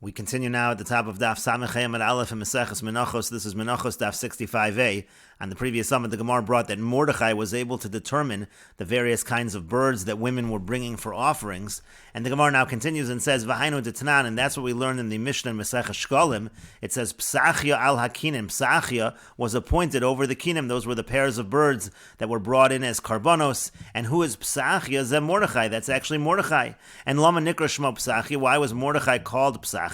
We continue now at the top of Daf 65a Daf and Meseches Menachos. This is Menachos Daf 65a. On the previous summit, the Gemara brought that Mordechai was able to determine the various kinds of birds that women were bringing for offerings. And the Gemara now continues and says, V'hainu d'tanan, and that's what we learned in the Mishnah in Mesechet Shkolim. It says, Psachia al hakinim. Psachia was appointed over the kinim. Those were the pairs of birds that were brought in as karbonos. And who is Psachia? Zeh Mordechai. That's actually Mordechai. And Lama Nikra Shmo Psachia. Why was Mordechai called Psachia?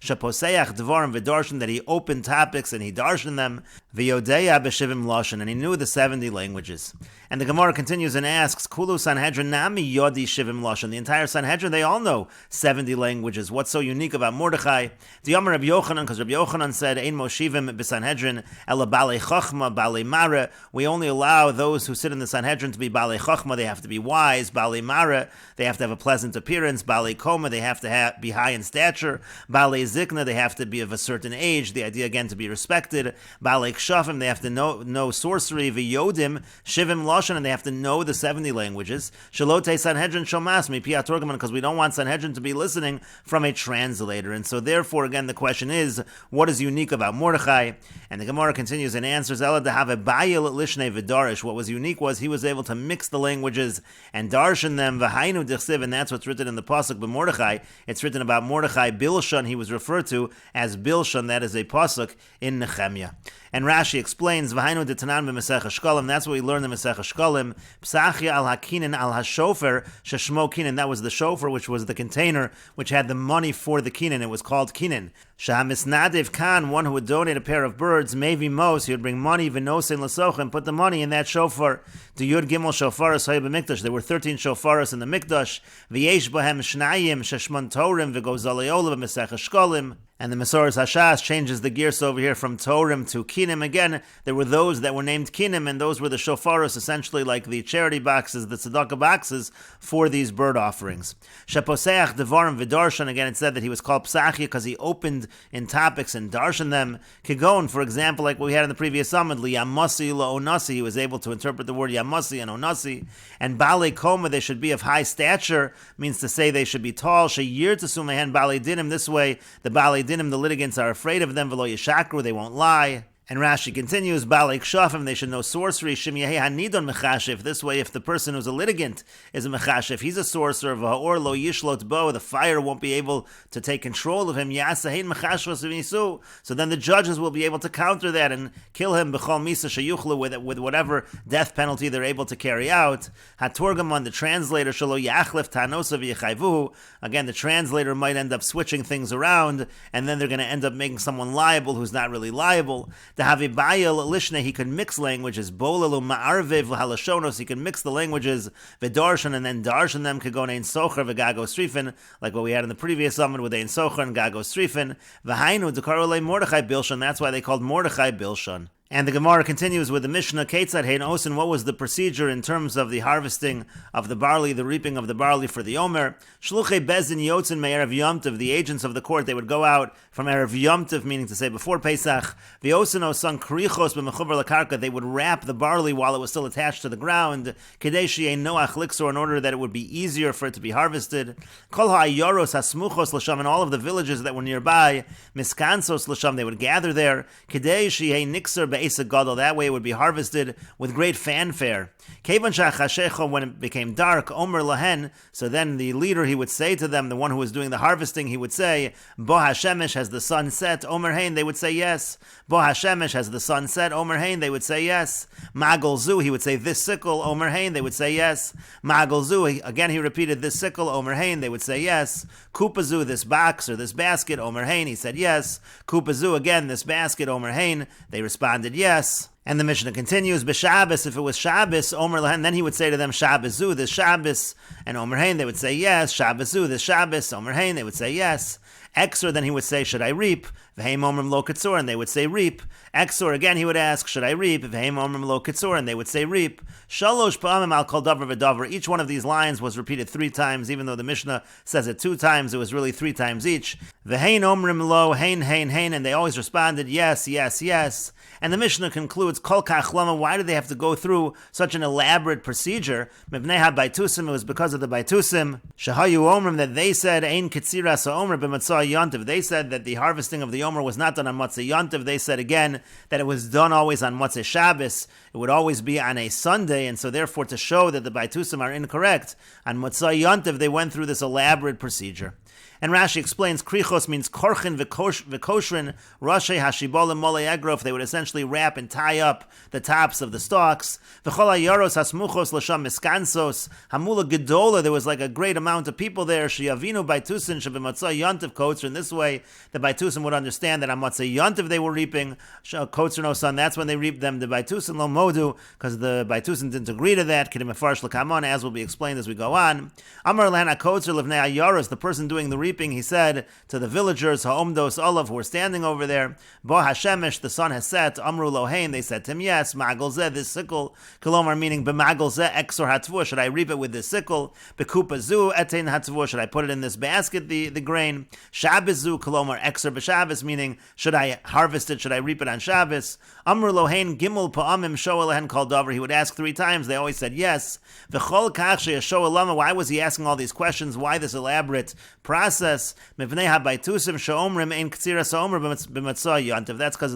Shaposeach Dvarim v'darshan, that he opened topics and he darshan them. V'yodeya b'shivim lashon, and he knew the 70 languages. And the Gemara continues and asks, Kulu Sanhedrin nami yodi shivim lashon. The entire Sanhedrin, they all know 70 languages. What's so unique about Mordechai? The Yomer Rabbi Yochanan, because Rabbi Yochanan said, Ein moshivim b'Sanhedrin ela balei chachma balei mara. We only allow those who sit in the Sanhedrin to be balei chachma. They have to be wise. Balei mara, they have to have a pleasant appearance. Balei koma, they have to be high in stature. Balei zikna, they have to be of a certain age. The idea again to be respected. Balei kshafim, they have to know sorcery. V'yodim shivim lashon, and they have to know the 70 languages. Shalote Sanhedrin shomas mi pi hatorgaman, because we don't want Sanhedrin to be listening from a translator. And so therefore, again, the question is, what is unique about Mordechai? And the Gemara continues and answers, Ela dehave bayil lishnei v'darish. What was unique was he was able to mix the languages and darshan them. V'hainu dichsiv, and that's what's written in the pasuk. But Mordechai, it's written about Mordechai Bilshan. He was referred to as Bilshan. That is a pasuk in Nehemiah. And Rashi explains, V'hainu d'tanan b'Mesechet Shkolim. That's what we learned in Mesechet Shkolim. Psachia al hakinin al hashofer sheshmo kinin. That was the shofar, which was the container which had the money for the kinin. It was called kinin. Shahamisnadev kan, one who would donate a pair of birds, maybe most, he would bring money, v'nosein l'soch, and put the money in that shofar. The Yud Gimel shofaros hayy b'mikdash. There were 13 shofaros in the mikdash. V'yesh bohem shnayim sheshmon torim v'gozaleola b'Mesechet Shkolim. And the Mesoras Hashas changes the gears over here from Torim to Kinim. Again, there were those that were named Kinim, and those were the shofaros, essentially like the charity boxes, the tzedakah boxes for these bird offerings. Shaposeach Devarim v'darshan. Again, it said that he was called Psachia because he opened in topics and darshan them. Kigon, for example, like we had in the previous summit, Liyamasi Onasi, he was able to interpret the word Yamasi and Onasi. And Balei Koma, they should be of high stature, means to say they should be tall. Sheyir Tesumehen Balei Dinim. This way, the Balei Dinim, the litigants, are afraid of them. V'lo yishakru, they won't lie. And Rashi continues, Balei Kshafim, they should know sorcery. Shim Yehi Hanidon Mechashif. This way, if the person who's a litigant is a Mechashif, he's a sorcerer. V'ha'or lo yishlot bo, the fire won't be able to take control of him. Yasahin Mechashvos v'nisu. So then the judges will be able to counter that and kill him b'chol misa sheyuchlu, with whatever death penalty they're able to carry out. Hatorgamon, the translator, shalo yachlef tanosa v'yechayvuhu. Again, the translator might end up switching things around, and then they're going to end up making someone liable who's not really liable. The Havibayel Lishne, he can mix languages. Bolalu Ma'arvev Halashonos, he can mix the languages. V'darshan, and then darshan them. Kagon Ein Socher v'Gago Strifin, like what we had in the previous summit with Ein Socher and Gago Strifin. V'hainu Dekarole Mordechai Bilshan. That's why they called Mordechai Bilshan. And the Gemara continues with the Mishnah, Ketzad Hein Osin, what was the procedure in terms of the harvesting of the barley, the reaping of the barley for the Omer? Shluchei Bezin Yotzin Me'erev Yom Tov, the agents of the court, they would go out from Erev Yom Tov, meaning to say before Pesach. V'osin Osan Krichos b'mechubar lakarka, they would wrap the barley while it was still attached to the ground. Kedei she'ei noach liksor, in order that it would be easier for it to be harvested. Kol ha'ayoros hasmuchos l'sham, in all of the villages that were nearby, miskansos l'sham, they would gather there. Kedei she'ei nixer Asa Gadol, that way it would be harvested with great fanfare. Kevan Shachashecho, when it became dark, Omer Lahen, so then the leader, he would say to them, the one who was doing the harvesting, he would say, Bo Hashemesh, has the sun set? Omer Hain, they would say yes. Bo Hashemesh, has the sun set? Omer Hain, they would say yes. Magol Zu, he would say, this sickle, Omer Hain, they would say yes. Magol Zu, again he repeated, this sickle, Omer Hain, they would say yes. Kupazu, this box or this basket, Omer Hain, he said yes. Kupazu, again, this basket, Omer Hain, they responded yes. And the Mishnah continues, B'Shabbos, if it was Shabbos, Omer Lahen, then he would say to them, Shabbazu, this Shabbos, and Omer Hain, they would say yes. Shabbazu, this Shabbos, Omer Hain, they would say yes. Exor, then he would say, should I reap? V'heim omrim lo kitzor, and they would say reap. Exor, again he would ask, should I reap? V'heim omrim lo kitzor, and they would say reap. Shalosh pa'amim al kol davar v'davar. Each one of these lines was repeated 3 times, even though the Mishnah says it 2 times, it was really 3 times each. V'hein omrim lo, hein, hein, hein, and they always responded, yes, yes, yes. And the Mishnah concludes, Kol kach lama, why did they have to go through such an elaborate procedure? Mivnei ha-baitusim, it was because of the baitusim. Shahayu omrim, that they said, ein kitzira sa omrim b'matzah Motzei Yontiv. They said that the harvesting of the Omer was not done on Motzei Yontiv. They said again that it was done always on Motzei Shabbos. It would always be on a Sunday, and so therefore to show that the Baitusim are incorrect, on Motzei Yontiv they went through this elaborate procedure. And Rashi explains, krichos means korchin v'koshrin, rashi hashibolim molei egrof. They would essentially wrap and tie up the tops of the stalks. V'chol hayaros hasmuchos l'sham miskansos, hamula gedola. There was like a great amount of people there. Sheyavinu baitusin shebematzah yontiv kotzer. In this way, the baitusin would understand that on matzah yontiv they were reaping. Kotzer no son, that's when they reaped them. The baitusin lo modu, because the baitusin didn't agree to that. Kidim efarsh l'kamon, as will be explained as we go on. Amar lehana kotzer levnei hayaros, the person doing the reaping, he said to the villagers, ha'omdos olav, who were standing over there, bo hashemesh, the sun has set, amru lohein, they said to him, yes, magal zeh, this sickle, kolomar, meaning b'magal zeh exor hatzvur, should I reap it with this sickle, b'kupa zu etein hatzvur, should I put it in this basket, the grain, shabbos zu, kolomar, exor b'shabbos, meaning should I harvest it, should I reap it on Shabbos, amru lohein gimel pa'amim shoel lehen kol davar, he would ask 3 times, they always said yes, v'chol kach sheyashoel lama, why was he asking all these questions, why this elaborate process? That's because of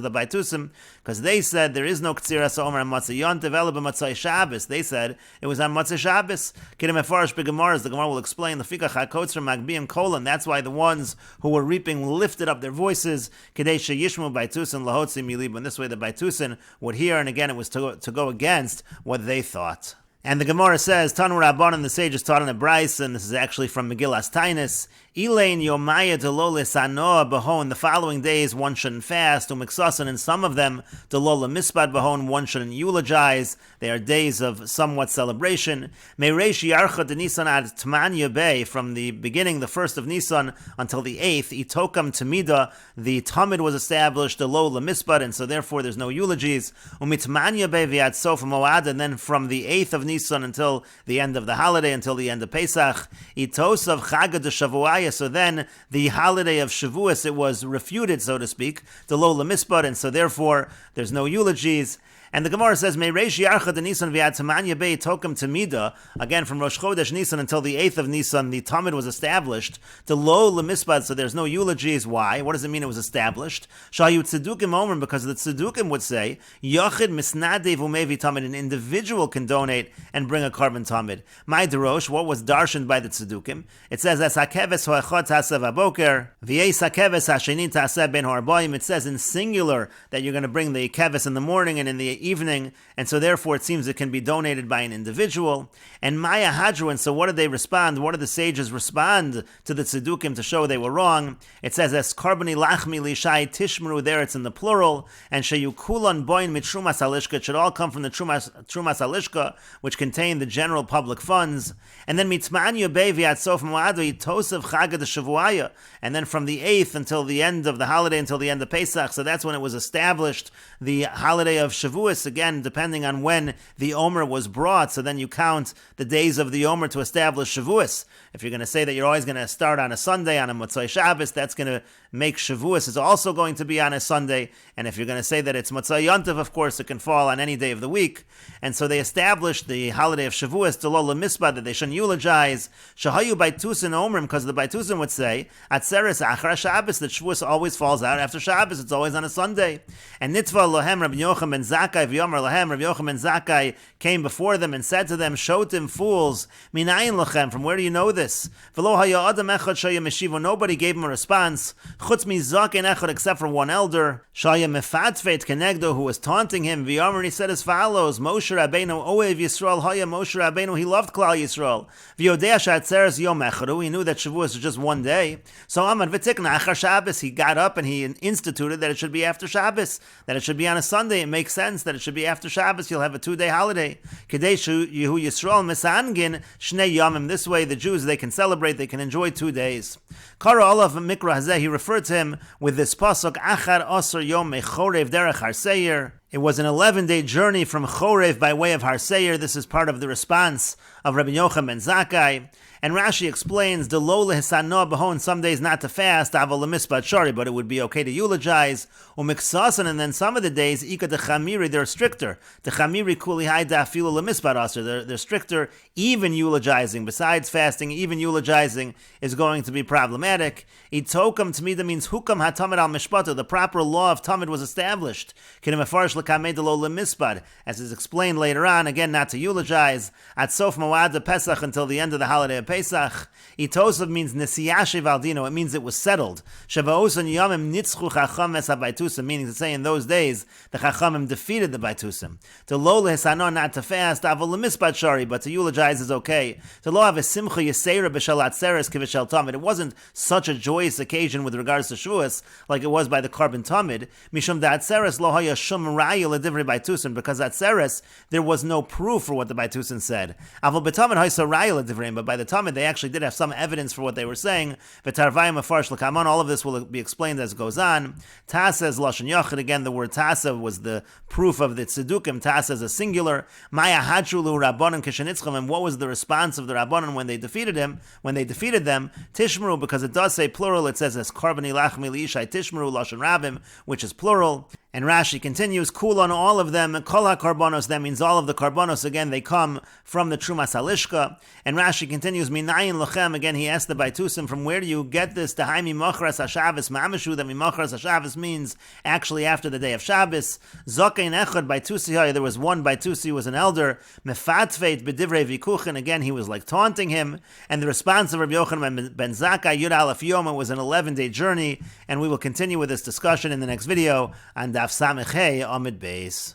the Baitusim, because they said there is no Ktsiras Omer on Matzah Yontiv, Ela b'Matzah Shabbos. They said it was on Matzah Shabbos. Kidem Efarish b'Gemara, the Gemara will explain the Fikach HaKotzer Magbiim Kolan. That's why the ones who were reaping lifted up their voices. Kidei Sheyishmu Baitusin Lahotzi Milib. In this way, the Baitusin would hear, and again, it was to go against what they thought. And the Gemara says, Tanu Rabbanan, the sages taught in the Bryce, and this is actually from Megillas Tainis, Elaine Yomaya Delola Sanoa Bahon, the following days one shouldn't fast, Umiksasan, and some of them, Delola Mispad Bahon, one shouldn't eulogize. They are days of somewhat celebration. Meiresh Yarcha de Nisan ad Tmanya Bay, from the beginning, the 1st of Nisan, until the 8th, Itokam Tamida, the Talmud was established, Delola Mispad, and so therefore there's no eulogies. Umitmanya Bay Viat Sof Moad, and then from the 8th of Nisan until the end of the holiday, until the end of Pesach, Itosav Chagad de Shavuaya. So then the holiday of Shavuos, it was refuted, so to speak, the Lo Lamispad, and so therefore there's no eulogies. And the Gemara says, Meiresh Yarcha de Nisan v'ad Tamanya Bei Tokem Tamida, again from Rosh Chodesh Nisan until the 8th of Nisan, the Talmud was established. The Lo Lemispad, so there's no eulogies. Why? What does it mean it was established? Shayu Tzedukim Omer, because the Tzedukim would say, Yochid Misnadev Umevi Talmud, an individual can donate and bring a carbon Talmud. My Derosh, what was darshaned by the Tzedukim? It says, As Hakeves Hoechot Hasev Aboker, V'yeis Hakeves Hasheni Taseh Ben Harboim. It says in singular that you're going to bring the Keves in the morning and in the evening, and so therefore it seems it can be donated by an individual. And Maya Hadru, and so what did they respond? What did the sages respond to the Tzedukim to show they were wrong? It says, as Karbani Lachmi Lishai Tishmru, there it's in the plural, and Sheyukulan Boin Mitrumas Halishka, it should all come from the Trumas Halishka, which contain the general public funds. And then Mitzmanya Beviat Sof Moadu Tosav Chagad Shavuaya, and then from the 8th until the end of the holiday, until the end of Pesach, so that's when it was established, the holiday of Shavuos, again, depending on when the Omer was brought, so then you count the days of the Omer to establish Shavuos. If you're going to say that you're always going to start on a Sunday, on a Motzei Shabbos, that's going to make Shavuos is also going to be on a Sunday, and if you're going to say that it's Motzei Yontiv, of course, it can fall on any day of the week. And so they established the holiday of Shavuos, to Lola Mispah, that they shouldn't eulogize. Shahayu Baitusin Omer, because the Baitusin would say, Atzeres Achra Shabbos, that Shavuos always falls out after Shabbos, it's always on a Sunday. And Nitva Lohem Rabbi Yochanan ben Zakkai, V'yomer Lohem, Rabbi Yochanan ben Zakkai came before them and said to them, Shotim, fools, Minayin Lochem, from where do you know this? V'lo haya adam echad shaya meshivo, nobody gave him a response, Chutz mi zaken echad, except for one elder, Shaya mefatfeit kenegdo, who was taunting him, V'yomer, he said as follows, Moshe Rabbeinu oev Yisrael, haya Moshe Rabbeinu, he loved Klal Yisrael, V'yodea she'atzeres yom echadu, he knew that Shavuos was just one day, so Amad v'tikna achar Shabbos, he got up and he instituted that it should be after Shabbos, that it should be on a Sunday. It makes sense that it should be after Shabbos. You'll have a 2-day holiday. Kadeshu Yehu Yisrael Misangin Shnei Yamim. This way, the Jews, they can celebrate, they can enjoy 2 days. Kara Olav Mikra Hazeh, he referred to him with this pasuk, Achar Osir Yom Mechorev Derech Har Seir. It was an 11-day journey from Chorev by way of Har Seir. This is part of the response of Rabbi Yochanan ben Zakkai. And Rashi explains, the lo lehisano behon, some days not to fast, aval lemispat shari, but it would be okay to eulogize. Umiksasan, and then some of the days, ika de chamiri, they're stricter. The chamiri kuli hai dafilu lemispat aser, they're stricter, even eulogizing. Besides fasting, even eulogizing is going to be problematic. Itokam tamida means hukam hatamid al mishpata, the proper law of tamid was established. Kinim afarish lekamed lo lemispat, as is explained later on, again not to eulogize. At sof mawad Pesach, until the end of the holiday of Pesach. Itosav means nesiyashe valdino, it means it was settled. Shavaosan yamim nitzchu chachames habaytusim, meaning to say in those days the chachamim defeated the baytusim. To lo lehisanon, not to fast, aval lemispat shari, but to eulogize is okay. To lo have a simcha yisera b'shal atzeres kivishal tamid, it wasn't such a joyous occasion with regards to Shavuos like it was by the Karban Tamid. Mishum da atzeres lo haya shum raya ledivri baytusim, because atzeres there was no proof for what the baytusim said. Aval betamid haysa raya ledivrim, but by the Talmud they actually did have some evidence for what they were saying. All of this will be explained as it goes on. Tasa is lashon yachid. Again, the word tasa was the proof of the tzedukim. Tasa is a singular. Maya hadrulu rabbanon kishenitzchem. And what was the response of the rabbanon when they defeated him? When they defeated them, tishmeru, because it does say plural. It says as karbani lachmi liishai tishmeru lashon rabim, which is plural. And Rashi continues, kul on all of them, kol ha-karbonos, that means all of the karbonos, again, they come from the Trumas Halishka. And Rashi continues, minayin lochem, again, he asked the Baitusim, from where do you get this? Tahai mimochras ha-Shabbos ma'amishu, that mimochras ha-Shabbos means actually after the day of Shabbos. Zokein echad Baitusi, there was one Baitusi who was an elder, mefatveit b'divrei vikuchin, again, he was like taunting him. And the response of Rabbi Yochanan ben Zakkai, Yud Aleph Yoma, was an 11-day journey. And we will continue with this discussion in the next video on Daf 65a Amud Beis.